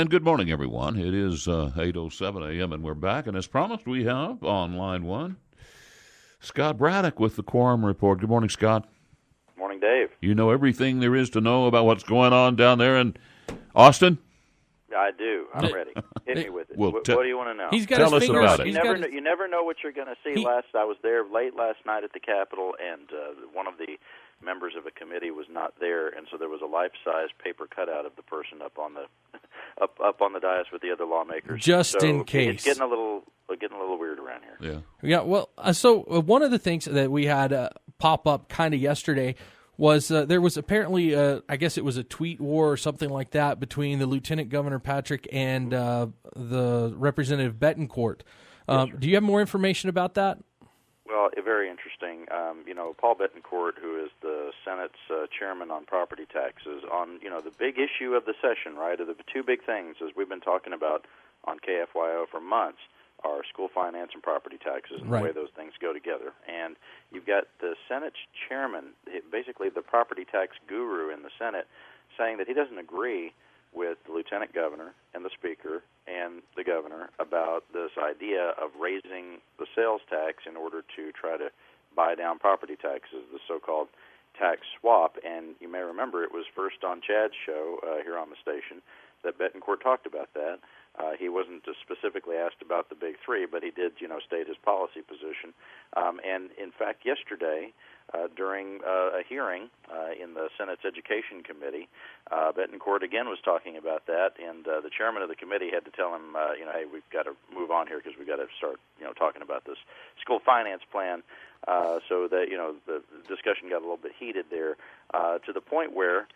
And good morning, everyone. It is 8:07 a.m., and we're back. And as promised, we have on line one, Scott Braddock with the Quorum Report. Good morning, Scott. Morning, Dave. You know everything there is to know about what's going on down there in Austin? I do. I'm ready. Hit me with it. Well, what do you want to know? He's got Tell us about it. You never know what you're going to see. I was there late last night at the Capitol, and one of the members of a committee was not there, and so there was a life-size paper cutout of the person up on the up on the dais with the other lawmakers. Just in case. It's getting a little weird around here. Yeah. Yeah. Well, so one of the things that we had pop up kind of yesterday was there was apparently, I guess it was a tweet war or something like that between the Lieutenant Governor Patrick and the Representative Betancourt. Yes, do you have more information about that? Well, very interesting. Paul Betancourt, who is the Senate's chairman on property taxes, on the big issue of the session, right? The two big things, as we've been talking about on KFYO for months, are school finance and property taxes, and right. The way those things go together. And you've got the Senate's chairman, basically the property tax guru in the Senate, saying that he doesn't agree with the lieutenant governor and the speaker and the governor about this idea of raising the sales tax in order to try to buy down property taxes, the so-called tax swap. And you may remember it was first on Chad's show here on the station that Betancourt talked about that. He wasn't specifically asked about the big three, but he did, state his policy position. And in fact, yesterday, during a hearing in the Senate's Education Committee, Betancourt again was talking about that, and the chairman of the committee had to tell him, hey, we've got to move on here because we've got to start, talking about this school finance plan. So that the discussion got a little bit heated there, to the point where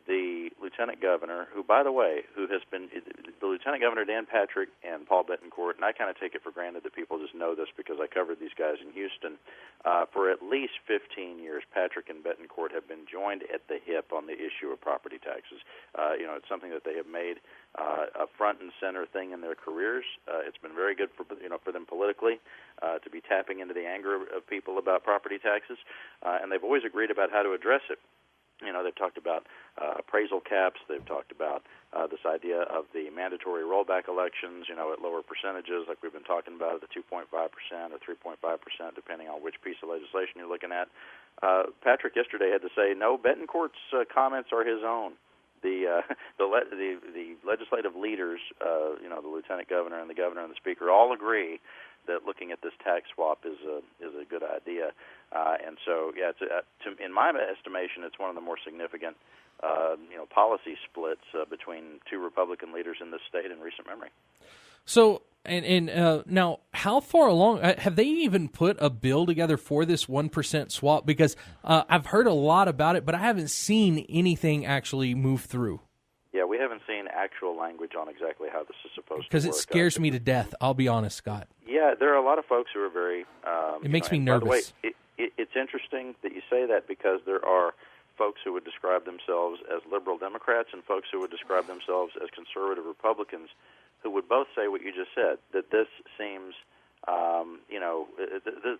the lieutenant governor, who, by the way, the lieutenant governor, Dan Patrick, and Paul Betancourt, and I kind of take it for granted that people just know this because I covered these guys in Houston, for at least 15 years, Patrick and Betancourt have been joined at the hip on the issue of property taxes. It's something that they have made a front and center thing in their careers. It's been very good for them politically to be tapping into the anger of people about property taxes, and they've always agreed about how to address it. They've talked about appraisal caps. They've talked about this idea of the mandatory rollback elections, at lower percentages, like we've been talking about, the 2.5% or 3.5%, depending on which piece of legislation you're looking at. Patrick yesterday had to say, no, Betancourt's comments are his own. The legislative leaders, the lieutenant governor and the speaker, all agree that looking at this tax swap is a good idea, and so in my estimation, it's one of the more significant policy splits between two Republican leaders in this state in recent memory. So, and now, how far along have they even put a bill together for this 1% swap? Because I've heard a lot about it, but I haven't seen anything actually move through. Yeah, we haven't seen actual language on exactly how this is supposed to work. Because it scares me to death, I'll be honest, Scott. Yeah, there are a lot of folks who are very... it makes me nervous. By the way, it's interesting that you say that because there are folks who would describe themselves as liberal Democrats and folks who would describe themselves as conservative Republicans who would both say what you just said, that this seems...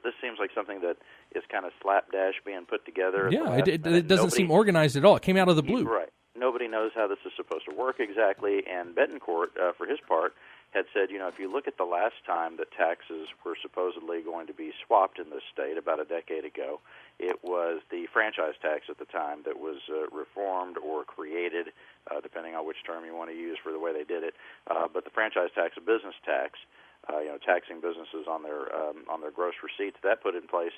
this seems like something that is kind of slapdash being put together. Yeah, it doesn't seem organized at all. It came out of the blue. Right. Nobody knows how this is supposed to work exactly, and Betancourt, for his part, had said, if you look at the last time that taxes were supposedly going to be swapped in this state about a decade ago, it was the franchise tax at the time that was reformed or created, depending on which term you want to use for the way they did it. But the franchise tax, a business tax, taxing businesses on their gross receipts, that put in place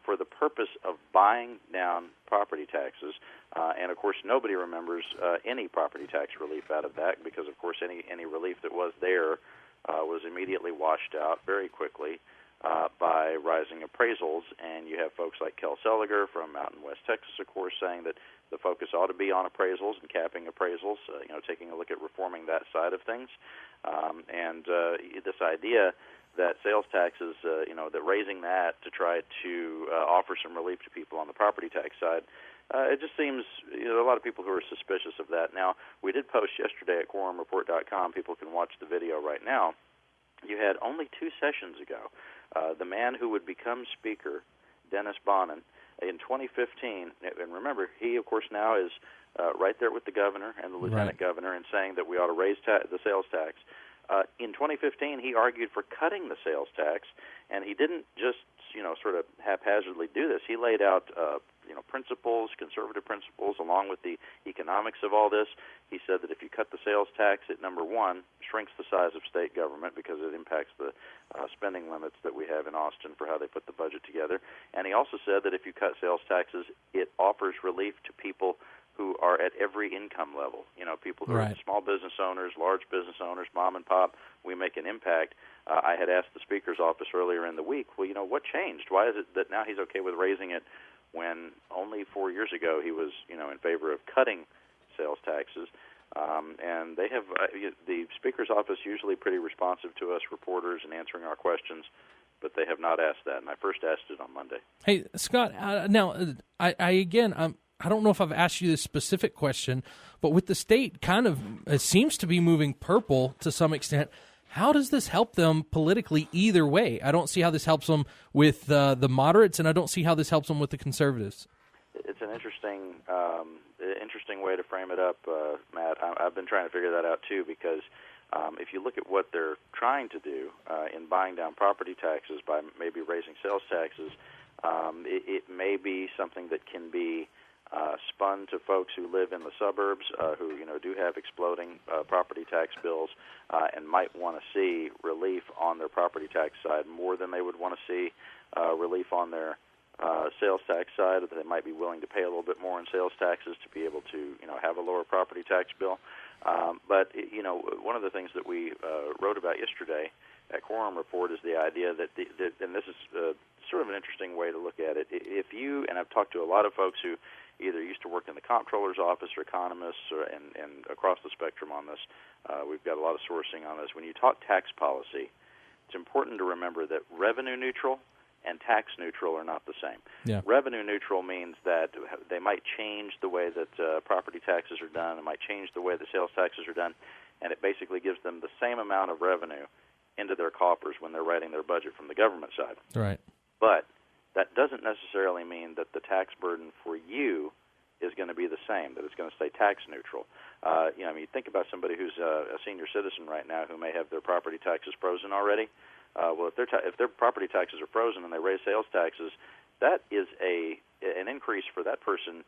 for the purpose of buying down property taxes. And, of course, nobody remembers any property tax relief out of that because, of course, any relief that was there was immediately washed out very quickly by rising appraisals. And you have folks like Kel Seliger from out in West Texas, of course, saying that the focus ought to be on appraisals and capping appraisals, taking a look at reforming that side of things. And this idea that sales taxes, that raising that to try to offer some relief to people on the property tax side, it just seems a lot of people who are suspicious of that. Now, we did post yesterday at QuorumReport.com. People can watch the video right now. You had only 2 sessions ago, the man who would become Speaker, Dennis Bonnen, in 2015, and remember, he, of course, now is right there with the governor and the lieutenant governor and saying that we ought to raise the sales tax. In 2015, he argued for cutting the sales tax, and he didn't just, sort of haphazardly do this. He laid out, principles, conservative principles, along with the economics of all this. He said that if you cut the sales tax, it, number one, shrinks the size of state government because it impacts the spending limits that we have in Austin for how they put the budget together. And he also said that if you cut sales taxes, it offers relief to people who are at every income level. People who are small business owners, large business owners, mom and pop. We make an impact. I had asked the Speaker's office earlier in the week, well, what changed? Why is it that now he's okay with raising it when only 4 years ago he was, in favor of cutting sales taxes? And they have the Speaker's office usually pretty responsive to us reporters and answering our questions, but they have not asked that, and I first asked it on Monday. Hey, Scott, now, I don't know if I've asked you this specific question, but with the state kind of seems to be moving purple to some extent, how does this help them politically either way? I don't see how this helps them with the moderates, and I don't see how this helps them with the conservatives. It's an interesting way to frame it up, Matt. I've been trying to figure that out, too, because if you look at what they're trying to do in buying down property taxes by maybe raising sales taxes, it may be something that can be spun to folks who live in the suburbs, who do have exploding property tax bills, and might want to see relief on their property tax side more than they would want to see relief on their sales tax side. They might be willing to pay a little bit more in sales taxes to be able to have a lower property tax bill. But one of the things that we wrote about yesterday at Quorum Report is the idea that and this is sort of an interesting way to look at it. If you, and I've talked to a lot of folks who either used to work in the comptroller's office or economists and across the spectrum on this. We've got a lot of sourcing on this. When you talk tax policy, it's important to remember that revenue neutral and tax neutral are not the same. Yeah. Revenue neutral means that they might change the way that property taxes are done. It might change the way the sales taxes are done, and it basically gives them the same amount of revenue into their coffers when they're writing their budget from the government side. Right. But that doesn't necessarily mean that the tax burden for you is going to be the same, that it's going to stay tax neutral. You think about somebody who's a senior citizen right now who may have their property taxes frozen already. Well, if their property taxes are frozen and they raise sales taxes, that is an increase for that person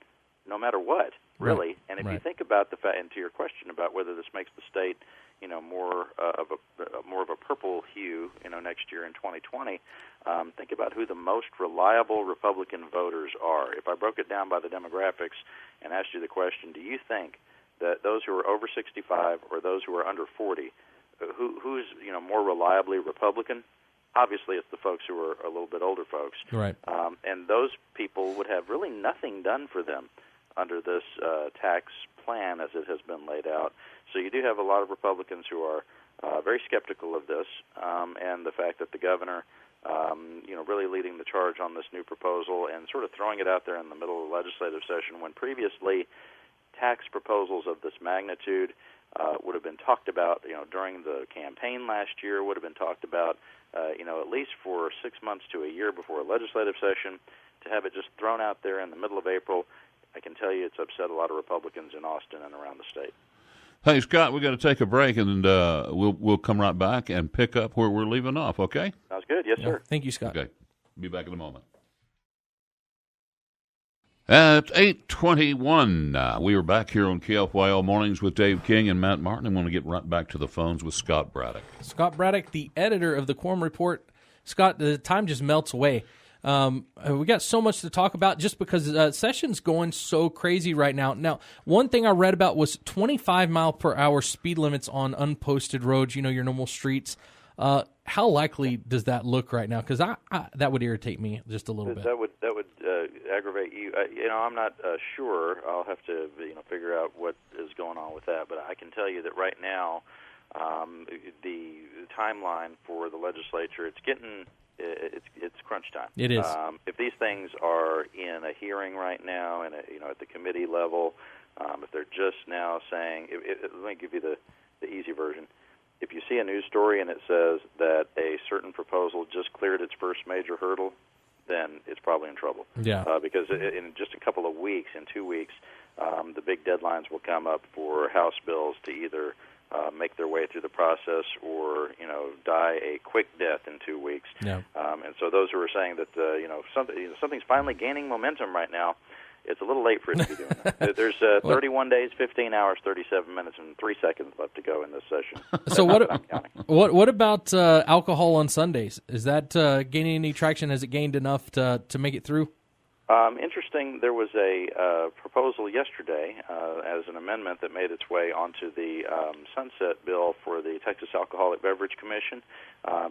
no matter what, really. Right. And if you think about the fact, and to your question about whether this makes the state more of a purple hue, next year in 2020, think about who the most reliable Republican voters are. If I broke it down by the demographics and asked you the question, do you think that those who are over 65 or those who are under 40, who's more reliably Republican? Obviously, it's the folks who are a little bit older folks. Right. And those people would have really nothing done for them under this tax plan as it has been laid out. So you do have a lot of Republicans who are very skeptical of this, and the fact that the governor, really leading the charge on this new proposal and sort of throwing it out there in the middle of the legislative session when previously tax proposals of this magnitude would have been talked about, during the campaign last year, would have been talked about, at least for 6 months to a year before a legislative session. To have it just thrown out there in the middle of April, I can tell you it's upset a lot of Republicans in Austin and around the state. Hey, Scott, we got to take a break, and we'll come right back and pick up where we're leaving off, okay? Sounds good. Yes, sir. Thank you, Scott. Okay. Be back in a moment. At 8:21, we are back here on KFYO Mornings with Dave King and Matt Martin. I want to get right back to the phones with Scott Braddock. Scott Braddock, the editor of the Quorum Report. Scott, the time just melts away. We got so much to talk about just because session's going so crazy right now. Now, one thing I read about was 25 mile per hour speed limits on unposted roads, your normal streets. How likely does that look right now? Because that would irritate me just a little bit. That would aggravate you. I'm not sure. I'll have to figure out what is going on with that. But I can tell you that right now, the timeline for the legislature, it's crunch time. It is. If these things are in a hearing right now, and at the committee level, if they're just now saying, let me give you the easy version. If you see a news story and it says that a certain proposal just cleared its first major hurdle, then it's probably in trouble. Yeah. Because in just a couple of weeks, in 2 weeks, the big deadlines will come up for House bills to either make their way through the process or, die a quick death in 2 weeks. Yeah. And so those who are saying that, something's finally gaining momentum right now, it's a little late for it to be doing that. There's 31 days, 15 hours, 37 minutes, and 3 seconds left to go in this session. So what about alcohol on Sundays? Is that gaining any traction? Has it gained enough to make it through? Interesting, there was a proposal yesterday as an amendment that made its way onto the sunset bill for the Texas Alcoholic Beverage Commission.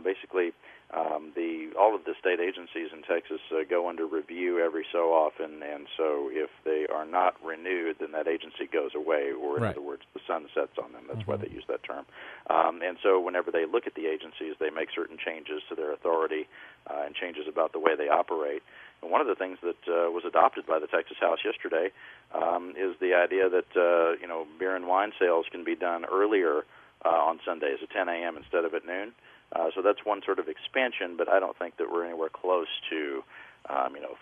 Basically, all of the state agencies in Texas go under review every so often, and so if they are not renewed, then that agency goes away, or in other words, the sun sets on them. That's why they use that term. And so whenever they look at the agencies, they make certain changes to their authority and changes about the way they operate. And one of the things that was adopted by the Texas House yesterday is the idea that beer and wine sales can be done earlier on Sundays at 10 a.m. instead of at noon. So that's one sort of expansion, but I don't think that we're anywhere close to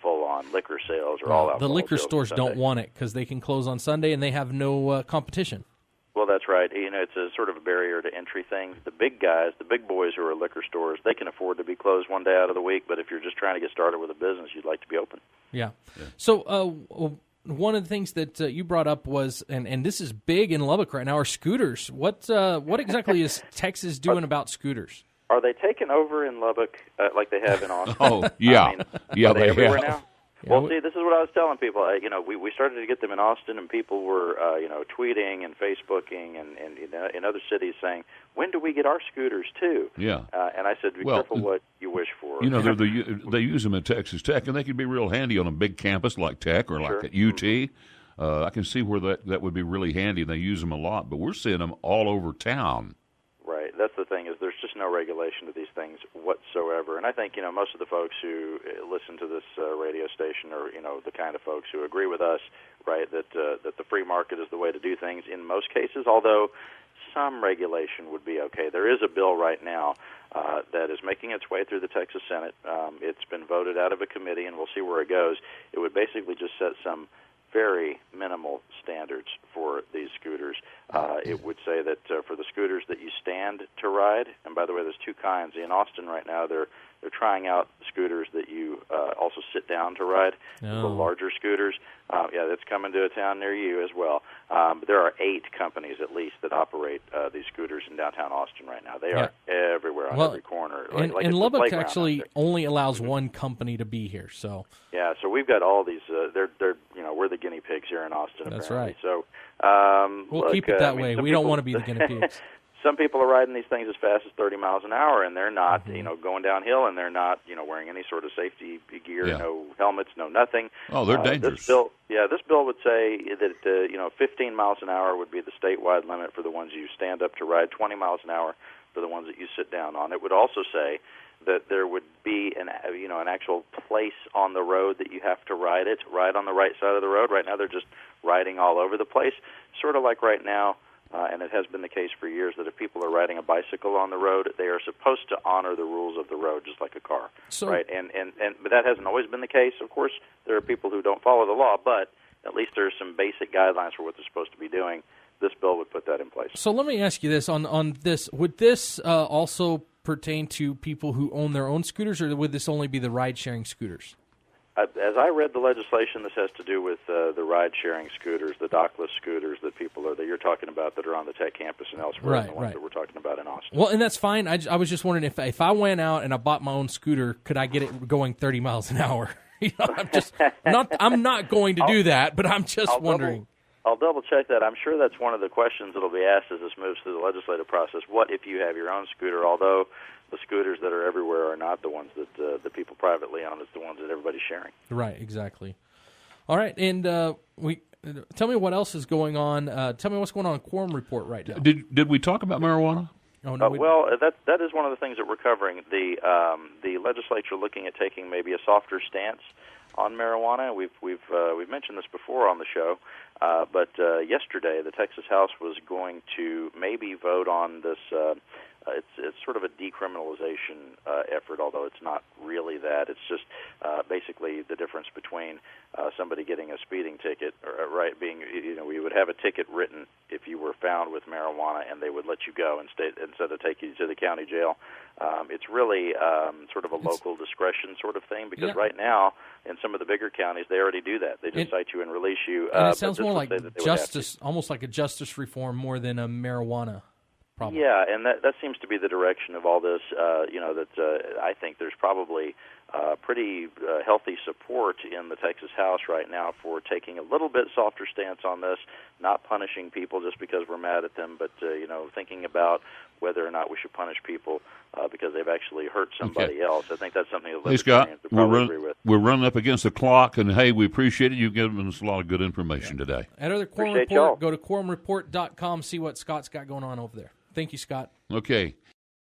full-on liquor sales or all alcohol. The liquor sales stores don't want it because they can close on Sunday and they have no competition. Well, that's right. It's a sort of a barrier to entry thing. The big guys, the big boys who are liquor stores, they can afford to be closed one day out of the week, but if you're just trying to get started with a business, you'd like to be open. Yeah. So one of the things that you brought up was, and this is big in Lubbock right now, are scooters. What exactly is Texas doing about scooters? Are they taking over in Lubbock like they have in Austin? Oh, yeah. Are they everywhere have. now? Yeah, well, see, this is what I was telling people. We started to get them in Austin, and people were, tweeting and Facebooking and in other cities saying, when do we get our scooters, too? Yeah. And I said, be careful what you wish for. They use them at Texas Tech, and they can be real handy on a big campus like Tech or like at UT. I can see where that would be really handy. They use them a lot, but we're seeing them all over town. Right. That's the thing, is there's just no regulation to these things whatsoever. And I think, most of the folks who listen to this radio station are, the kind of folks who agree with us, right, that the free market is the way to do things in most cases, although some regulation would be okay. There is a bill right now that is making its way through the Texas Senate. It's been voted out of a committee, and we'll see where it goes. It would basically just set some very minimal standards for these scooters. It would say that for the scooters that you stand to ride, and by the way, there's two kinds. In Austin right now, they're trying out scooters that you also sit down to ride, the larger scooters. That's coming to a town near you as well. But there are 8 companies at least that operate these scooters in downtown Austin right now. They are everywhere on every corner. And Lubbock actually only allows one company to be here. So so we've got all these. We're the guinea pigs here in Austin. That's apparently. right. So we'll keep it that way. We don't want to be the guinea pigs. Some people are riding these things as fast as 30 miles an hour, and they're not, going downhill, and they're not, wearing any sort of safety gear, no helmets, no nothing. Oh, they're dangerous. This bill would say that, 15 miles an hour would be the statewide limit for the ones you stand up to ride, 20 miles an hour for the ones that you sit down on. It would also say that there would be an actual place on the road that you have to ride it, right on the right side of the road. Right now they're just riding all over the place, sort of like right now. And it has been the case for years that if people are riding a bicycle on the road, they are supposed to honor the rules of the road just like a car, right? But that hasn't always been the case. Of course, there are people who don't follow the law, but at least there's some basic guidelines for what they're supposed to be doing. This bill would put that in place. So let me ask you this: on this, would this also pertain to people who own their own scooters, or would this only be the ride-sharing scooters? As I read the legislation, this has to do with the ride-sharing scooters, the dockless scooters that you're talking about that are on the Tech campus and elsewhere, and the ones that we're talking about in Austin. Well, and that's fine. I was just wondering if I went out and I bought my own scooter, could I get it going 30 miles an hour? I'm not going to do that, but I'm just wondering. I'll double-check that. I'm sure that's one of the questions that will be asked as this moves through the legislative process. What if you have your own scooter, although the scooters that are everywhere are not the ones that the people privately own. It's the ones that everybody's sharing. Right, exactly. All right, and tell me what else is going on. Tell me what's going on Quorum Report right now. Did we talk about marijuana? Oh, no, well, that is one of the things that we're covering. The legislature looking at taking maybe a softer stance on marijuana. We've mentioned this before on the show, but yesterday the Texas House was going to maybe vote on this it's sort of a decriminalization effort, although it's not really that. It's just basically the difference between somebody getting a speeding ticket, we would have a ticket written if you were found with marijuana, and they would let you go instead of take you to the county jail. It's really sort of a local discretion sort of thing, because right now in some of the bigger counties they already do that. They just cite you and release you. And it sounds more like justice, almost like a justice reform more than a marijuana problem. Yeah, and that seems to be the direction of all this. I think there's probably pretty healthy support in the Texas House right now for taking a little bit softer stance on this, not punishing people just because we're mad at them, but thinking about whether or not we should punish people because they've actually hurt somebody else. I think that's something that libertarians would probably agree with. We're running up against the clock, and hey, we appreciate it. You've given us a lot of good information today. At other Quorum Report, go to quorumreport.com, see what Scott's got going on over there. Thank you, Scott. Okay.